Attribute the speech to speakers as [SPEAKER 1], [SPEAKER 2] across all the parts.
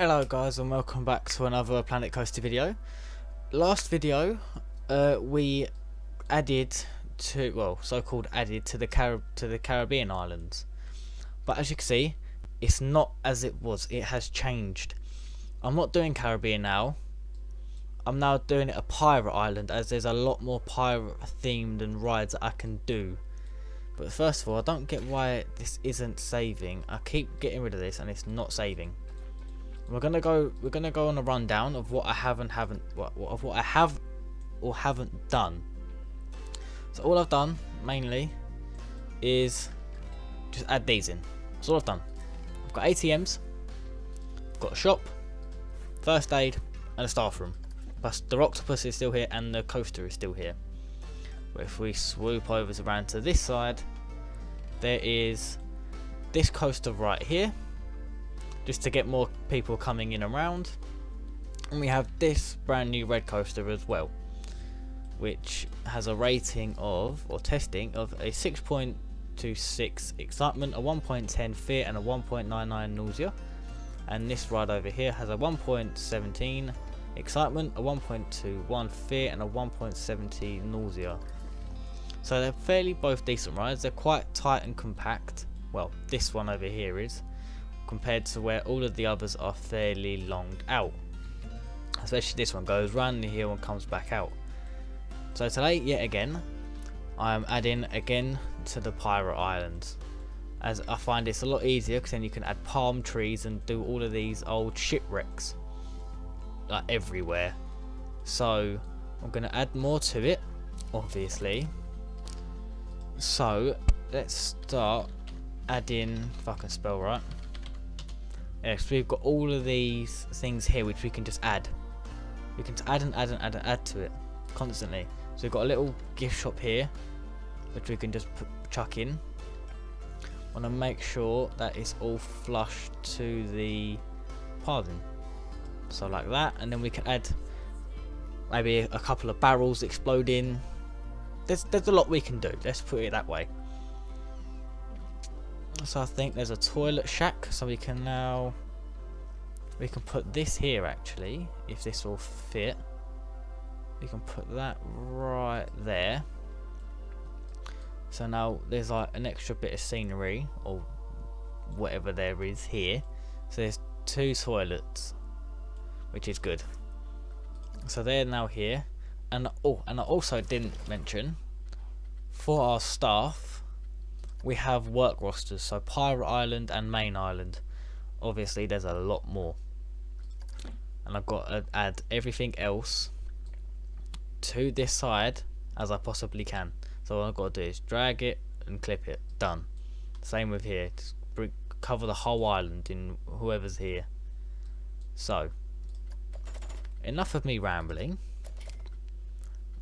[SPEAKER 1] Hello guys and welcome back to another Planet Coaster video. Last video we added to, well, so-called added to the Caribbean islands. But as you can see, it's not as it was. It has changed. I'm not doing Caribbean now. I'm now doing it a pirate island, as there's a lot more pirate themed and rides that I can do. But first of all, I don't get why this isn't saving. I keep getting rid of this and it's not saving. We're gonna go on a rundown of what I have or haven't done. So all I've done mainly is just add these in. That's all I've done. I've got ATMs, I've got a shop, first aid, and a staff room. Plus the octopus is still here and the coaster is still here. But if we swoop over around to this side, there is this coaster right here, just to get more people coming in around, and we have this brand new red coaster as well, which has a rating of, or testing of, a 6.26 excitement, a 1.10 fear, and a 1.99 nausea. And this ride over here has a 1.17 excitement, a 1.21 fear, and a 1.70 nausea. So they're fairly both decent rides. They're quite tight and compact. Well, this one over here is, compared to where all of the others are fairly longed out. Especially this one goes round the hill and comes back out. So today, yet again, I'm adding again to the pirate islands, as I find it's a lot easier because then you can add palm trees and do all of these old shipwrecks like everywhere. So I'm going to add more to it, obviously. So let's start adding, if I can spell right. Yes, we've got all of these things here which we can just add. We can add and add and add and add to it constantly. So we've got a little gift shop here which we can just chuck in. Want to make sure that it's all flush to the pathing. So like that, and then we can add maybe a couple of barrels exploding. There's a lot we can do, let's put it that way. So I think there's a toilet shack, so we can put this here actually, if this will fit. We can put that right there. So now there's like an extra bit of scenery or whatever there is here. So there's two toilets, which is good. So they're now here. And oh, and I also didn't mention, for our staff, we have work rosters, so Pirate Island and Main Island. Obviously there's a lot more, and I've got to add everything else to this side as I possibly can. So all I've got to do is drag it and clip it, done. Same with here, just cover the whole island in whoever's here. So enough of me rambling.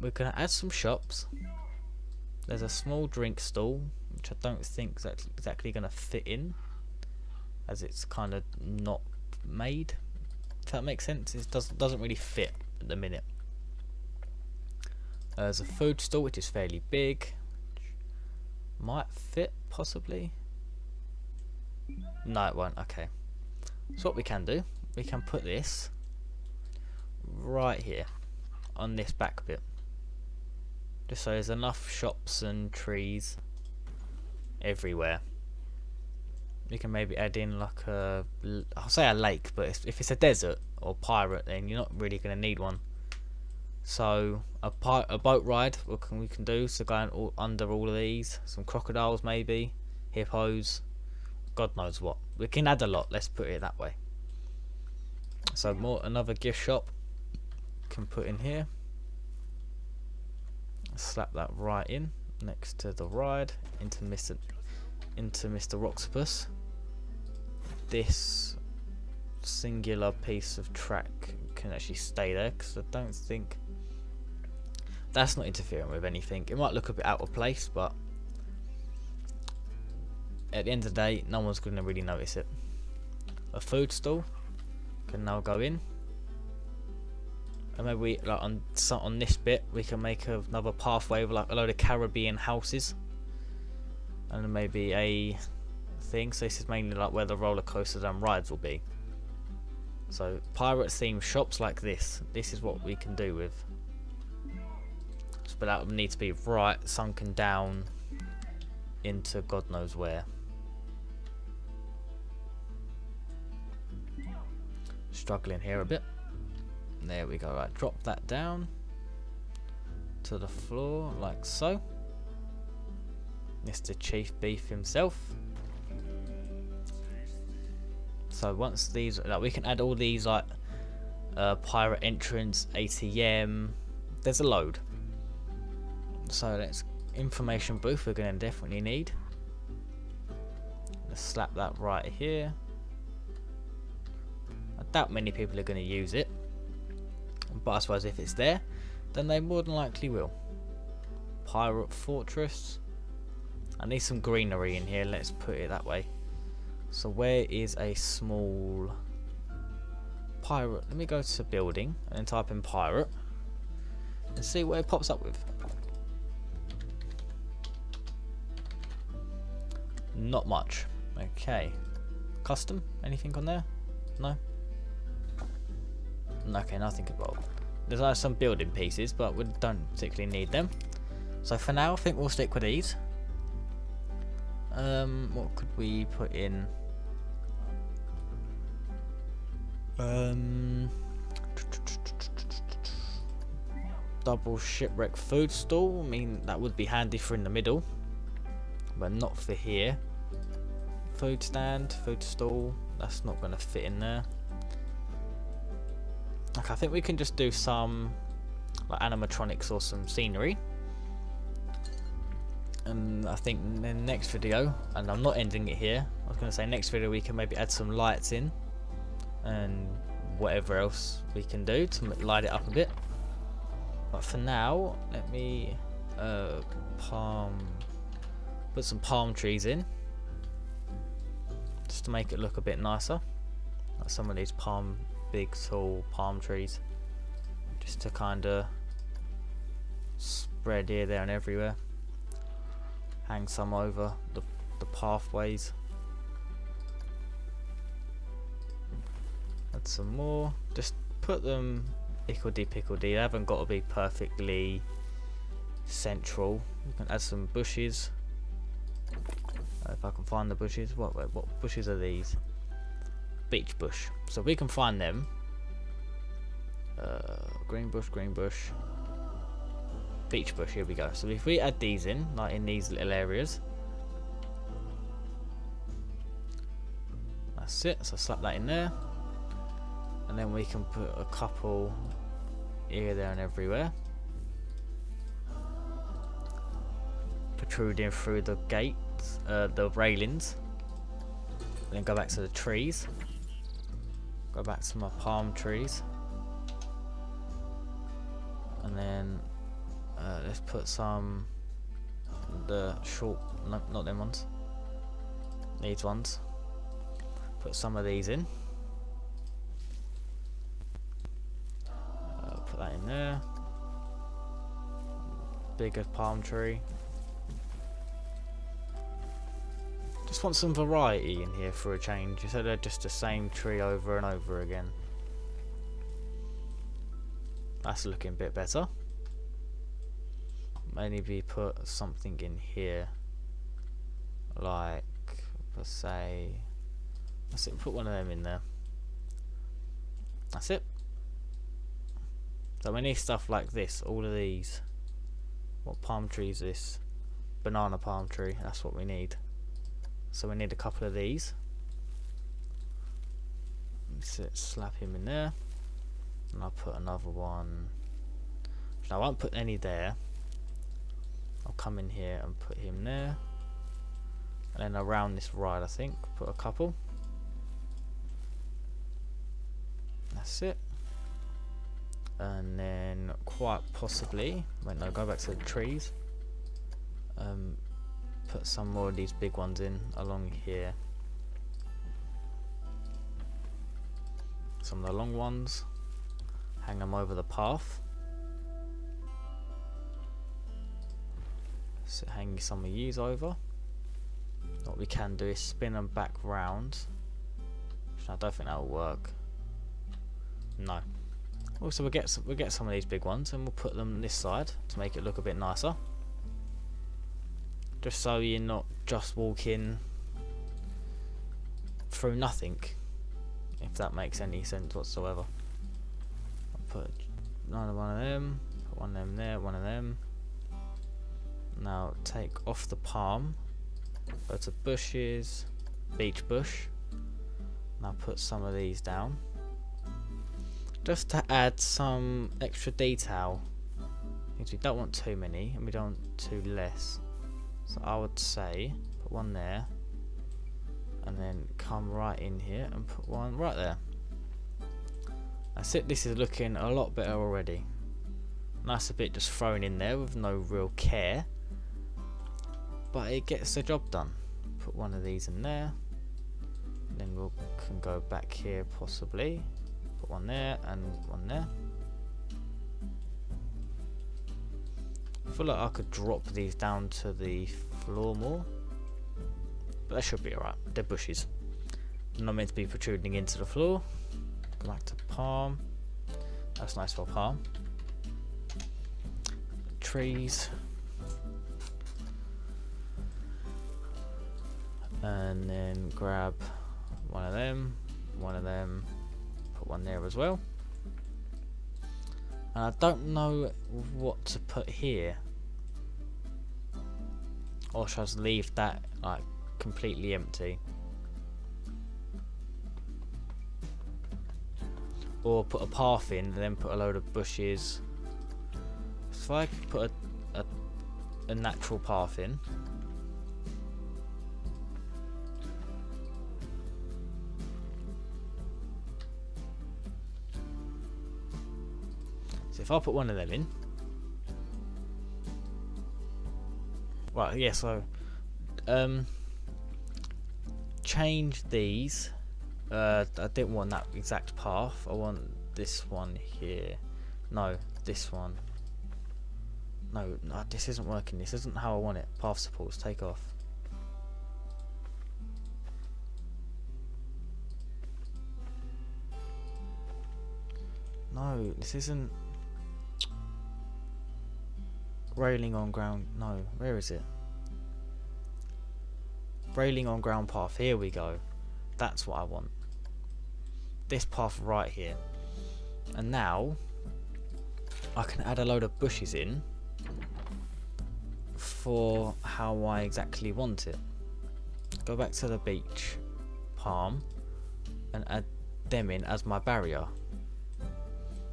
[SPEAKER 1] We're going to add some shops. There's a small drink stall, which I don't think is exactly going to fit in, as it's kind of not made, if that makes sense. It doesn't really fit at the minute. There's a food stall which is fairly big, might fit possibly. No, it won't. Okay, so what we can do, we can put this right here on this back bit, just so there's enough shops and trees everywhere. We can maybe add in like I'll say a lake, but if it's a desert or pirate, then you're not really going to need one. So a boat ride we can do, so going under all of these, some crocodiles maybe, hippos, God knows what. We can add a lot, let's put it that way. So another gift shop can put in here. Slap that right in next to the ride into Mr. Octopus. This singular piece of track can actually stay there, because I don't think that's not interfering with anything. It might look a bit out of place, but at the end of the day, no one's going to really notice it. A food stall can now go in. And maybe like on this bit we can make another pathway with like a load of Caribbean houses, and then maybe a thing. So this is mainly like where the roller coasters and rides will be. So pirate themed shops like this. This is what we can do with. But that would need to be right sunken down into God knows where. Struggling here a bit. There we go. Right, drop that down to the floor like so. Mr. Chief Beef himself. So once these, like, we can add all these, like pirate entrance, ATM. There's a load. So let's information booth. We're going to definitely need. Let's slap that right here. I doubt many people are going to use it, but I suppose if it's there, then they more than likely will. Pirate Fortress. I need some greenery in here, let's put it that way. So where is a small pirate? Let me go to building and then type in pirate and see what it pops up with. Not much. Okay. Custom? Anything on there? No? Okay, nothing involved. There's some building pieces, but we don't particularly need them. So for now, I think we'll stick with these. What could we put in? Double shipwreck food stall. I mean, that would be handy for in the middle, but not for here. Food stand, food stall. That's not going to fit in there. Okay, I think we can just do some like animatronics or some scenery. And I think in the next video, and I'm not ending it here, I was going to say next video we can maybe add some lights in and whatever else we can do to light it up a bit. But for now, let me put some palm trees in just to make it look a bit nicer. Like some of these big tall palm trees, just to kind of spread here, there and everywhere. Hang some over the pathways. Add some more. Just put them hickledy-pickledy. They haven't got to be perfectly central. We can add some bushes. If I can find the bushes. What bushes are these? Beach bush. So we can find them. Green bush, green bush. Beach bush, here we go. So if we add these in, like in these little areas. That's it, so slap that in there. And then we can put a couple here, there and everywhere. Protruding through the gates, the railings. And then go back to the trees. Go back to my palm trees. And then let's put some the short, no, not them ones, these ones. Put some of these in. Put that in there. Bigger palm tree. Just want some variety in here for a change, instead of just the same tree over and over again. That's looking a bit better. Maybe put something in here, like let's say, put one of them in there. That's it. So we need stuff like this. All of these. What palm tree is this? Banana palm tree. That's what we need. So we need a couple of these. Let's slap him in there, and I'll put another one. I won't put any there. I'll come in here and put him there, and then around this ride I think put a couple. That's it. And then quite possibly, wait no, go back to the trees. Put some more of these big ones in along here. Some of the long ones. Hang them over the path. So hang some of these over. What we can do is spin them back round. I don't think that will work. No. Also, we'll get some of these big ones and we'll put them this side to make it look a bit nicer. Just so you're not just walking through nothing, if that makes any sense whatsoever. I'll put another one of them, put one of them there, one of them. Now take off the palm, go to bushes, beach bush. Now put some of these down, just to add some extra detail, because we don't want too many and we don't want too less. So I would say put one there, and then come right in here and put one right there. That's it. This is looking a lot better already. Nice a bit just thrown in there with no real care, but it gets the job done. Put one of these in there, then we can go back here possibly. Put one there and one there. I feel like I could drop these down to the floor more, but that should be alright. They're bushes. They're not meant to be protruding into the floor. Go back to palm. That's nice for palm. Trees. And then grab one of them, put one there as well. And I don't know what to put here. Or should I just leave that like completely empty? Or put a path in and then put a load of bushes. So if I put a natural path in. So if I put one of them in. Right, yeah, so change these. I didn't want that exact path. I want this one here. No, this one. No, this isn't working. This isn't how I want it. Path supports, take off. No, this isn't. Railing on ground. No, where is it? Railing on ground path. Here we go. That's what I want. This path right here. And now I can add a load of bushes in for how I exactly want it. Go back to the beach palm and add them in as my barrier.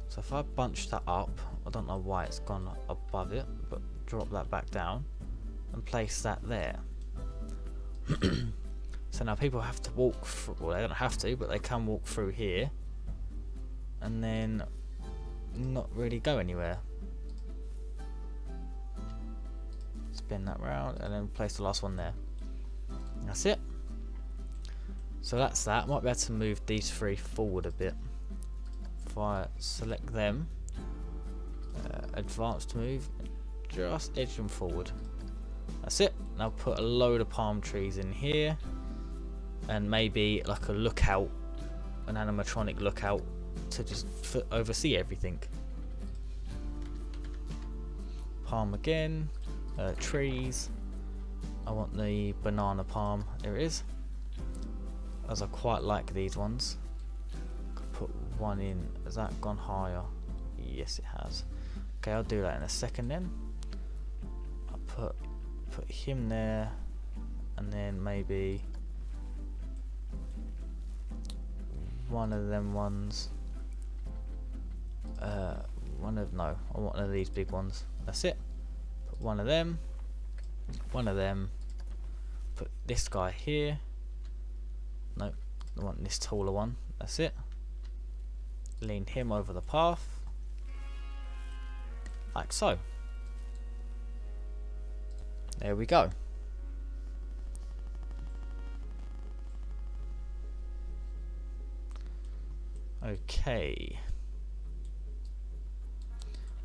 [SPEAKER 1] So if I bunch that up, I don't know why it's gone above it, but drop that back down and place that there. So now people have to walk through, well, they don't have to, but they can walk through here and then not really go anywhere. Spin that round and then place the last one there. That's it. So that's that. Might be able to move these three forward a bit. If I select them, advanced move, just edge them forward. That's it. Now put a load of palm trees in here, and maybe like a lookout, an animatronic lookout to just oversee everything. Palm again, trees. I want the banana palm. There it is. As I quite like these ones. Could put one in. Has that gone higher? Yes, it has. Okay, I'll do that in a second then. I'll put him there, and then maybe one of them ones. I want one of these big ones. That's it. Put one of them. Put this guy here. Nope, I want this taller one. That's it. Lean him over the path. Like so. There we go. Okay.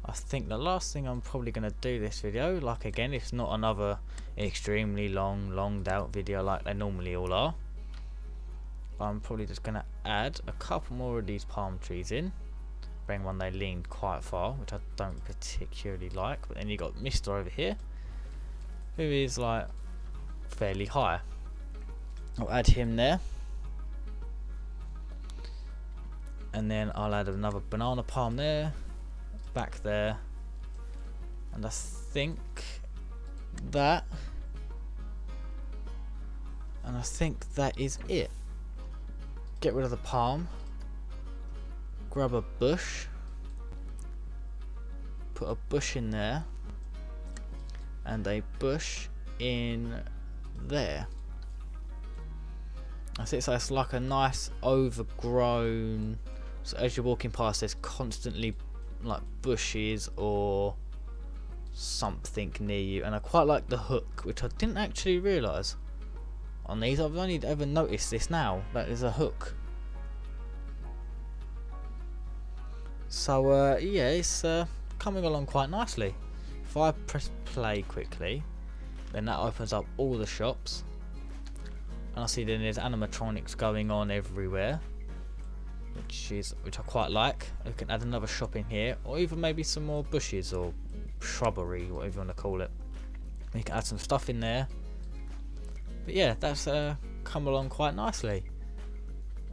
[SPEAKER 1] I think the last thing I'm probably going to do this video, like again, it's not another extremely longed out video like they normally all are. I'm probably just going to add a couple more of these palm trees in. bearing one they leaned quite far, which I don't particularly like. But then you got Mister over here, who is like fairly high. I'll add him there, and then I'll add another banana palm there, back there, and I think that is it. Get rid of the palm, grab a bush, put a bush in there, and a bush in there. That's it. So it's like a nice overgrown, so as you're walking past there's constantly like bushes or something near you. And I quite like the hook, which I didn't actually realise on these. I've only ever noticed this now, that is a hook. So yeah, it's coming along quite nicely. If I press play quickly, then that opens up all the shops, and I see then there's animatronics going on everywhere, which I quite like. We can add another shop in here, or even maybe some more bushes or shrubbery, whatever you want to call it. We can add some stuff in there. But yeah, that's come along quite nicely.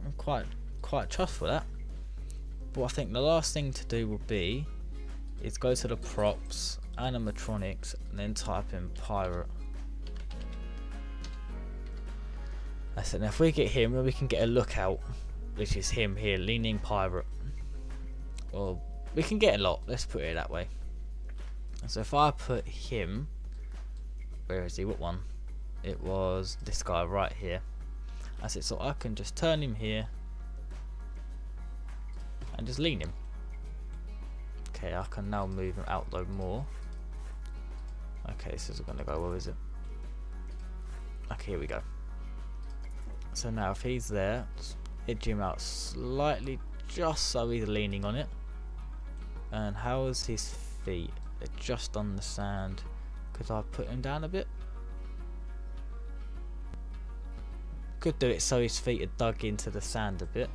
[SPEAKER 1] I'm quite chuffed for that. But I think the last thing to do will be is go to the props, animatronics, and then type in pirate. That's it. Now if we get him, then we can get a lookout, which is him here, leaning pirate. Or we can get a lot, let's put it that way. So if I put him, where is he? What one? It was this guy right here. That's it. So I can just turn him here and just lean him. Okay, I can now move him out though more. Okay, this is gonna go. Where is it? Okay, here we go. So now if he's there, just edge him out slightly, just so he's leaning on it. And how is his feet? They're just on the sand. Could I put him down a bit? Could do it so his feet are dug into the sand a bit.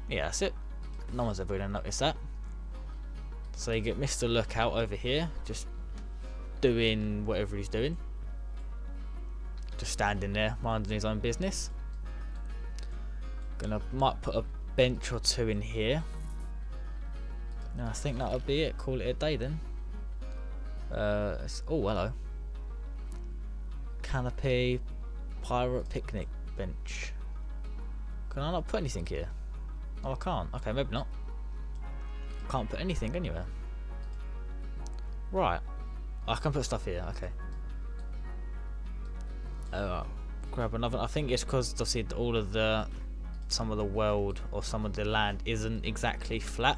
[SPEAKER 1] Yeah, that's it. No one's ever going to notice that. So you get Mr. Lookout over here, just doing whatever he's doing. Just standing there, minding his own business. Might put a bench or two in here. No, I think that'll be it. Call it a day then. Oh, hello. Canopy, pirate picnic bench. Can I not put anything here? Oh, I can't. Okay, maybe not. Can't put anything anywhere. Right. I can put stuff here. Okay. Grab another. I think it's because obviously all of some of the world or some of the land isn't exactly flat.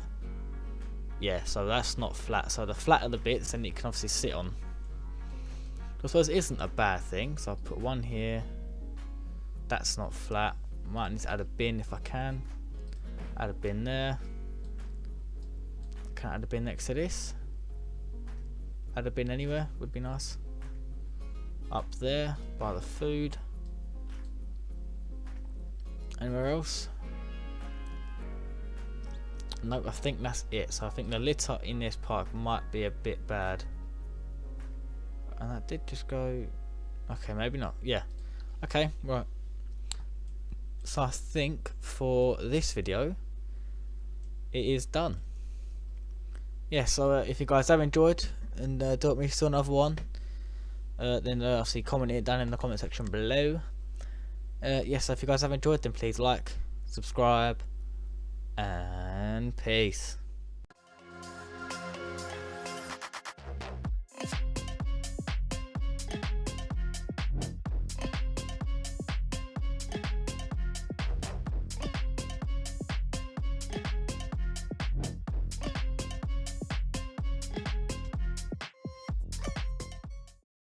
[SPEAKER 1] Yeah, so that's not flat. So the flatter the bits, then you can obviously sit on. I suppose it isn't a bad thing. So I'll put one here. That's not flat. Might need to add a bin if I can. Add a bin there. Can I add a bin next to this? Add a bin anywhere would be nice. Up there by the food. Anywhere else? Nope, I think that's it. So I think the litter in this park might be a bit bad. And that did just go... Okay, maybe not. Yeah. Okay, right. So I think for this video, it is done. Yeah, so if you guys have enjoyed and don't want me to do another one, then obviously comment it down in the comment section below. Yeah, so if you guys have enjoyed, then please like, subscribe, and peace.